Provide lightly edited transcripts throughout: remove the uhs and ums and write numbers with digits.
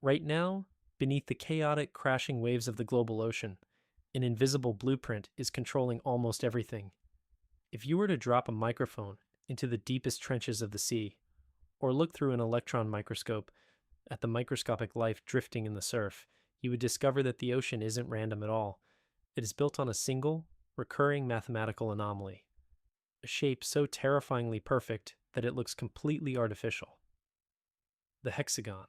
Right now, beneath the chaotic, crashing waves of the global ocean, an invisible blueprint is controlling almost everything. If you were to drop a microphone into the deepest trenches of the sea, or look through an electron microscope at the microscopic life drifting in the surf, you would discover that the ocean isn't random at all. It is built on a single, recurring mathematical anomaly, a shape so terrifyingly perfect that it looks completely artificial. The hexagon.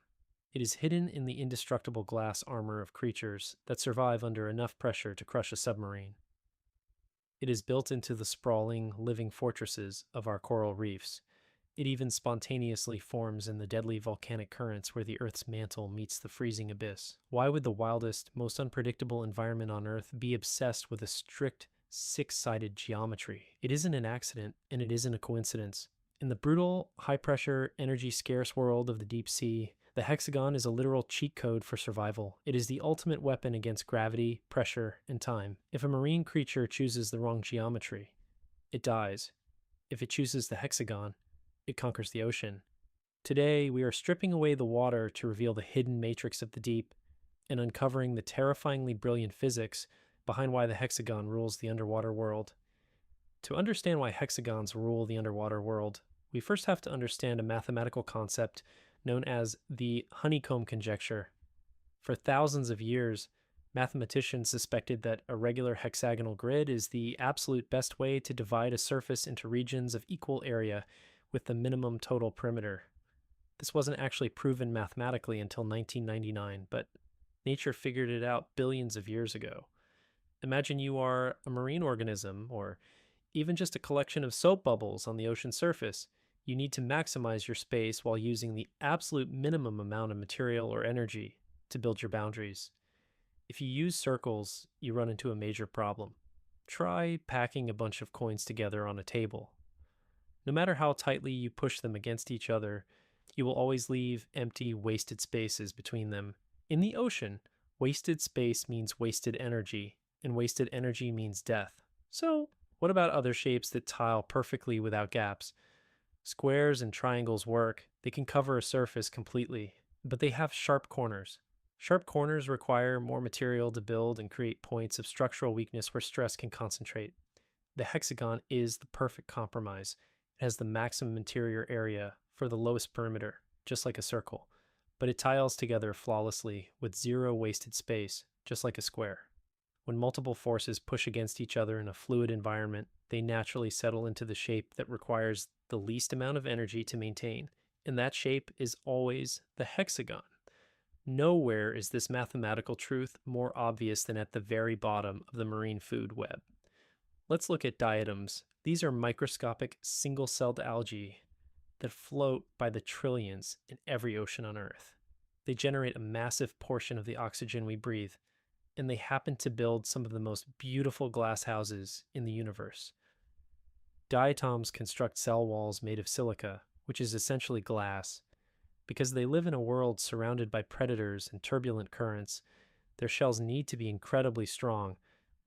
It is hidden in the indestructible glass armor of creatures that survive under enough pressure to crush a submarine. It is built into the sprawling, living fortresses of our coral reefs. It even spontaneously forms in the deadly volcanic currents where the Earth's mantle meets the freezing abyss. Why would the wildest, most unpredictable environment on Earth be obsessed with a strict, six-sided geometry? It isn't an accident, and it isn't a coincidence. In the brutal, high-pressure, energy-scarce world of the deep sea, the hexagon is a literal cheat code for survival. It is the ultimate weapon against gravity, pressure, and time. If a marine creature chooses the wrong geometry, it dies. If it chooses the hexagon, it conquers the ocean. Today, we are stripping away the water to reveal the hidden matrix of the deep and uncovering the terrifyingly brilliant physics behind why the hexagon rules the underwater world. To understand why hexagons rule the underwater world, we first have to understand a mathematical concept known as the honeycomb conjecture. For thousands of years, mathematicians suspected that a regular hexagonal grid is the absolute best way to divide a surface into regions of equal area with the minimum total perimeter. This wasn't actually proven mathematically until 1999, but nature figured it out billions of years ago. Imagine you are a marine organism, or even just a collection of soap bubbles on the ocean surface. You need to maximize your space while using the absolute minimum amount of material or energy to build your boundaries. If you use circles, you run into a major problem. Try packing a bunch of coins together on a table. No matter how tightly you push them against each other, you will always leave empty, wasted spaces between them. In the ocean, wasted space means wasted energy, and wasted energy means death. So, what about other shapes that tile perfectly without gaps? Squares and triangles work. They can cover a surface completely, but they have sharp corners. Sharp corners require more material to build and create points of structural weakness where stress can concentrate. The hexagon is the perfect compromise. It has the maximum interior area for the lowest perimeter, just like a circle, but it tiles together flawlessly with zero wasted space, just like a square. When multiple forces push against each other in a fluid environment, they naturally settle into the shape that requires the least amount of energy to maintain, and that shape is always the hexagon. Nowhere is this mathematical truth more obvious than at the very bottom of the marine food web. Let's look at diatoms. These are microscopic, single-celled algae that float by the trillions in every ocean on Earth. They generate a massive portion of the oxygen we breathe, and they happen to build some of the most beautiful glass houses in the universe. Diatoms construct cell walls made of silica, which is essentially glass. Because they live in a world surrounded by predators and turbulent currents, their shells need to be incredibly strong,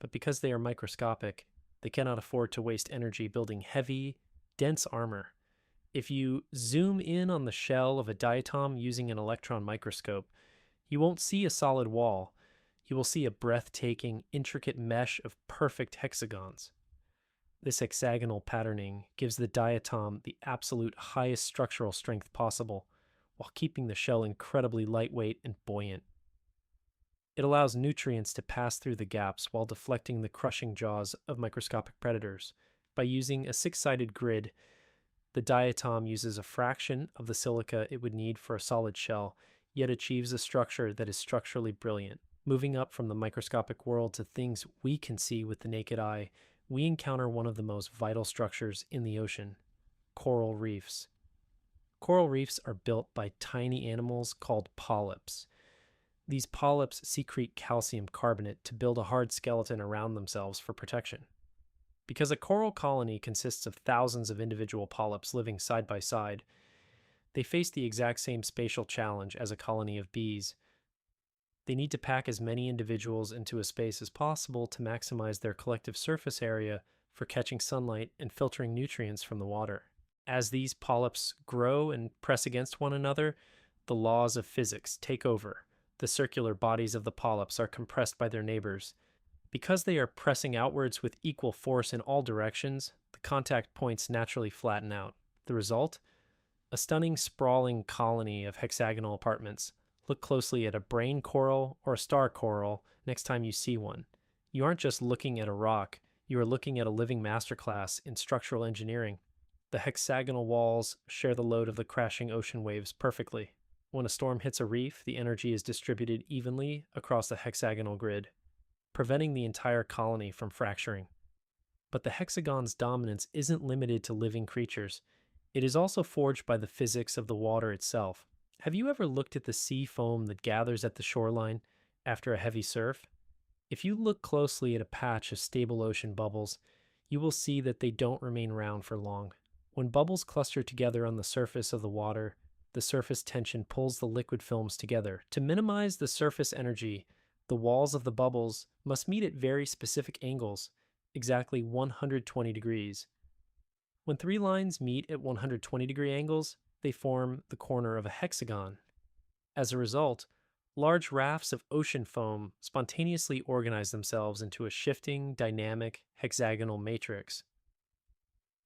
but because they are microscopic, they cannot afford to waste energy building heavy, dense armor. If you zoom in on the shell of a diatom using an electron microscope, you won't see a solid wall. You will see a breathtaking, intricate mesh of perfect hexagons. This hexagonal patterning gives the diatom the absolute highest structural strength possible, while keeping the shell incredibly lightweight and buoyant. It allows nutrients to pass through the gaps while deflecting the crushing jaws of microscopic predators. By using a six-sided grid, the diatom uses a fraction of the silica it would need for a solid shell, yet achieves a structure that is structurally brilliant. Moving up from the microscopic world to things we can see with the naked eye, we encounter one of the most vital structures in the ocean: coral reefs. Coral reefs are built by tiny animals called polyps. These polyps secrete calcium carbonate to build a hard skeleton around themselves for protection. Because a coral colony consists of thousands of individual polyps living side by side, they face the exact same spatial challenge as a colony of bees. They need to pack as many individuals into a space as possible to maximize their collective surface area for catching sunlight and filtering nutrients from the water. As these polyps grow and press against one another, The laws of physics take over. The circular bodies of the polyps are compressed by their neighbors. Because they are pressing outwards with equal force in all directions, the contact points naturally flatten out. The result? A stunning, sprawling colony of hexagonal apartments. Look closely at a brain coral or a star coral next time you see one. You aren't just looking at a rock, you are looking at a living masterclass in structural engineering. The hexagonal walls share the load of the crashing ocean waves perfectly. When a storm hits a reef, the energy is distributed evenly across the hexagonal grid, preventing the entire colony from fracturing. But the hexagon's dominance isn't limited to living creatures. It is also forged by the physics of the water itself. Have you ever looked at the sea foam that gathers at the shoreline after a heavy surf? If you look closely at a patch of stable ocean bubbles, you will see that they don't remain round for long. When bubbles cluster together on the surface of the water, the surface tension pulls the liquid films together. To minimize the surface energy, the walls of the bubbles must meet at very specific angles, exactly 120 degrees. When three lines meet at 120-degree angles, they form the corner of a hexagon. As a result, large rafts of ocean foam spontaneously organize themselves into a shifting, dynamic, hexagonal matrix.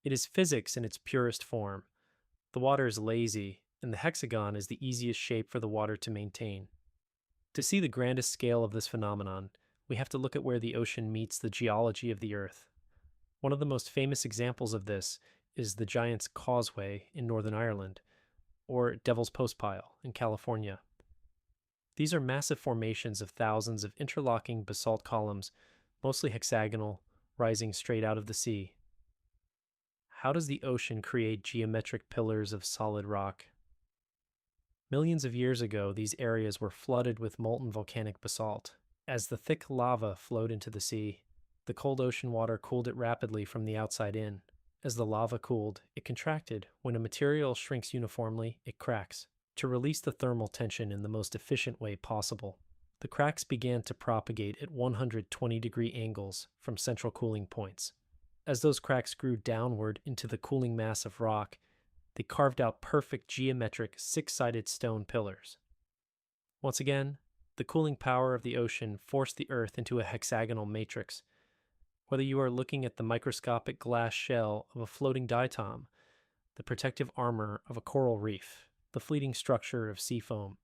It is physics in its purest form. The water is lazy, and the hexagon is the easiest shape for the water to maintain. To see the grandest scale of this phenomenon, we have to look at where the ocean meets the geology of the Earth. One of the most famous examples of this is the Giant's Causeway in Northern Ireland, or Devil's Postpile in California. These are massive formations of thousands of interlocking basalt columns, mostly hexagonal, rising straight out of the sea. How does the ocean create geometric pillars of solid rock? Millions of years ago, these areas were flooded with molten volcanic basalt. As the thick lava flowed into the sea, the cold ocean water cooled it rapidly from the outside in. As the lava cooled, it contracted. When a material shrinks uniformly, it cracks. To release the thermal tension in the most efficient way possible, the cracks began to propagate at 120-degree angles from central cooling points. As those cracks grew downward into the cooling mass of rock, they carved out perfect geometric six-sided stone pillars. Once again, the cooling power of the ocean forced the Earth into a hexagonal matrix. Whether you are looking at the microscopic glass shell of a floating diatom, the protective armor of a coral reef, the fleeting structure of sea foam,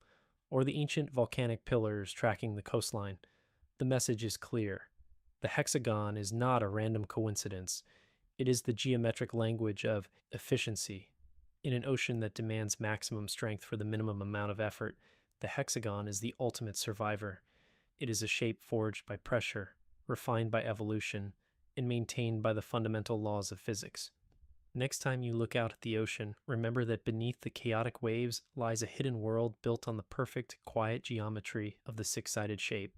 or the ancient volcanic pillars tracking the coastline, the message is clear. The hexagon is not a random coincidence. It is the geometric language of efficiency. In an ocean that demands maximum strength for the minimum amount of effort, the hexagon is the ultimate survivor. It is a shape forged by pressure, refined by evolution, and maintained by the fundamental laws of physics. Next time you look out at the ocean, remember that beneath the chaotic waves lies a hidden world built on the perfect, quiet geometry of the six-sided shape.